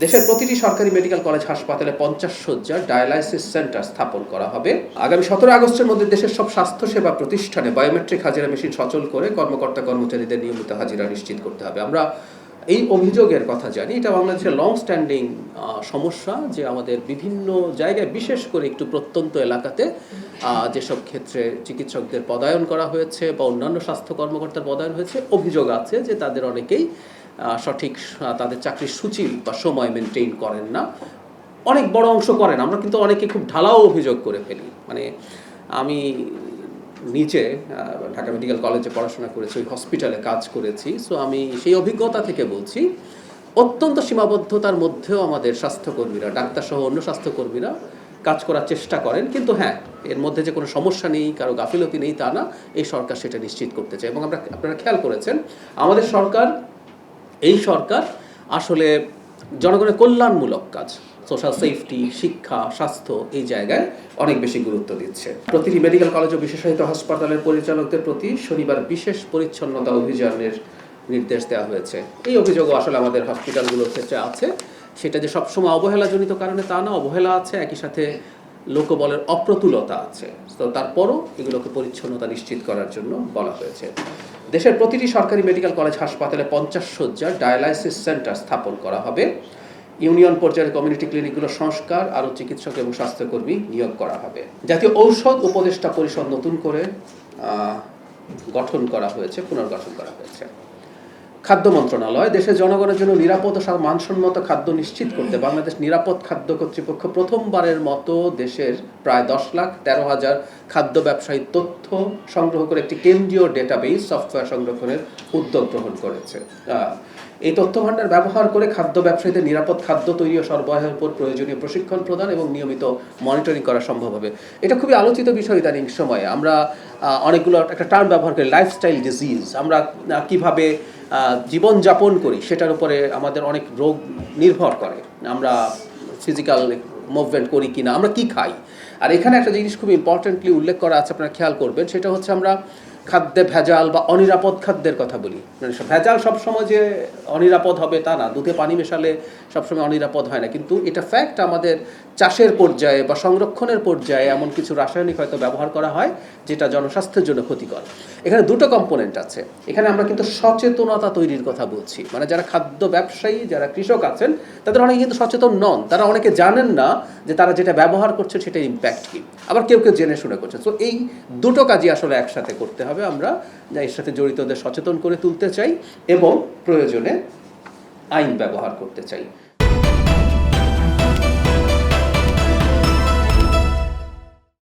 দেশের প্রতিটি সরকারি মেডিকেল কলেজ হাসপাতালে 50 শয্যার ডায়ালাইসিস সেন্টার স্থাপন করা হবে। আগামী 17 আগস্টের মধ্যে দেশের সব স্বাস্থ্যসেবা প্রতিষ্ঠানে বায়োমেট্রিক হাজিরা মেশিন সচল করে কর্মকর্তা কর্মচারীদের নিয়মিত হাজিরা নিশ্চিত করতে হবে। আমরা এই অভিযোগের কথা জানি, এটা বাংলাদেশের লং স্ট্যান্ডিং সমস্যা যে আমাদের বিভিন্ন জায়গায়, বিশেষ করে একটু প্রত্যন্ত এলাকাতে যেসব ক্ষেত্রে চিকিৎসকদের পদায়ন করা হয়েছে বা অন্যান্য স্বাস্থ্য কর্মকর্তার পদায়ন হয়েছে, অভিযোগ আছে যে তাদের অনেকেই সঠিক তাদের চাকরির সূচি বা সময় মেনটেন করেন না। অনেক বড় অংশ করেন, আমরা কিন্তু অনেকে খুব ঢালাও অভিযোগ করে ফেলি। মানে আমি নিচে ঢাকা মেডিকেল কলেজে পড়াশোনা করেছি, ওই হসপিটালে কাজ করেছি, সো আমি সেই অভিজ্ঞতা থেকে বলছি অত্যন্ত সীমাবদ্ধতার মধ্যেও আমাদের স্বাস্থ্যকর্মীরা, ডাক্তারসহ অন্য স্বাস্থ্যকর্মীরা কাজ করার চেষ্টা করেন। কিন্তু হ্যাঁ, এর মধ্যে যে কোনো সমস্যা নেই, কারো গাফিলতি নেই তা না, এই সরকার সেটা নিশ্চিত করতে চায়। এবং আপনারা খেয়াল করেছেন আমাদের সরকার, এই সরকার আসলে জনগণের কল্যাণমূলক কাজ, সোশ্যাল সেফটি, শিক্ষা, স্বাস্থ্য, এই জায়গায় অনেক বেশি গুরুত্ব দিচ্ছে। প্রতিটি মেডিকেল কলেজ ও বিশেষায়িত হাসপাতালের পরিচালকদের প্রতি শনিবার বিশেষ পরিচ্ছন্নতা অভিযানের নির্দেশ দেওয়া হয়েছে। এই অভিযোগও আসলে আমাদের হসপিটালগুলোর ক্ষেত্রে আছে। সেটা যে সবসময় অবহেলাজনিত কারণে তা না, অবহেলা আছে, একই সাথে লোকবলের অপ্রতুলতা আছে। তো তারপরও এগুলোকে পরিচ্ছন্নতা নিশ্চিত করার জন্য বলা হয়েছে। দেশের প্রতিটি সরকারি মেডিকেল কলেজ হাসপাতালে 50 শয্যার ডায়ালাইসিস সেন্টার স্থাপন করা হবে। ইউনিয়ন পর্যায়ের কমিউনিটি ক্লিনিকগুলো সংস্কার, আরও চিকিৎসক এবং স্বাস্থ্যকর্মী নিয়োগ করা হবে। জাতীয় ঔষধ উপদেষ্টা পরিষদ নতুন করে পুনর্গঠন করা হয়েছে। খাদ্য মন্ত্রণালয় দেশের জনগণের জন্য নিরাপদ ও মানসম্মত খাদ্য নিশ্চিত করতে বাংলাদেশ নিরাপদ খাদ্য কর্তৃপক্ষ প্রথমবারের মতো দেশের প্রায় 10,13,000 খাদ্য ব্যবসায়ীর তথ্য সংগ্রহ করে একটি কেন্দ্রীয় ডেটাবেস সফটওয়্যার সংরক্ষণের উদ্যোগ গ্রহণ করেছে। এই তথ্য ভাণ্ডার ব্যবহার করে খাদ্য ব্যবসায়ীদের নিরাপদ খাদ্য তৈরি ও সরবরাহের উপর প্রয়োজনীয় প্রশিক্ষণ প্রদান এবং নিয়মিত মনিটরিং করা সম্ভব হবে। এটা খুবই আলোচিত বিষয় ইদানিং সময়ে। আমরা অনেকগুলো একটা টার্ম ব্যবহার করি, লাইফস্টাইল ডিজিজ। আমরা কিভাবে জীবনযাপন করি সেটার উপরে আমাদের অনেক রোগ নির্ভর করে। আমরা ফিজিক্যাল মুভমেন্ট করি কি না, আমরা কি খাই। আর এখানে একটা জিনিস খুব ইম্পর্টেন্টলি উল্লেখ করা আছে, আপনারা খেয়াল করবেন, সেটা হচ্ছে আমরা খাদ্যে ভেজাল বা অনিরাপদ খাদ্যের কথা বলি। মানে ভেজাল সবসময় যে অনিরাপদ হবে তা না, দুধে পানি মেশালে সবসময় অনিরাপদ হয় না, কিন্তু এটা ফ্যাক্ট আমাদের চাষের পর্যায়ে বা সংরক্ষণের পর্যায়ে এমন কিছু রাসায়নিক হয়তো ব্যবহার করা হয় যেটা জনস্বাস্থ্যের জন্য ক্ষতিকর। এখানে দুটো কম্পোনেন্ট আছে। এখানে আমরা কিন্তু সচেতনতা তৈরির কথা বলছি। মানে যারা খাদ্য ব্যবসায়ী, যারা কৃষক আছেন, তাদের অনেকে কিন্তু সচেতন নন। তারা অনেকে জানেন না যে তারা যেটা ব্যবহার করছে সেটা ইম্প্যাক্ট কী। আবার কেউ কেউ জেনে শুনে করছে। সো এই দুটো কাজই আসলে একসাথে করতে হবে। আমরা এর সাথে জড়িতদের সচেতন করে তুলতে চাই এবং প্রয়োজনে আইন ব্যবহার করতে চাই।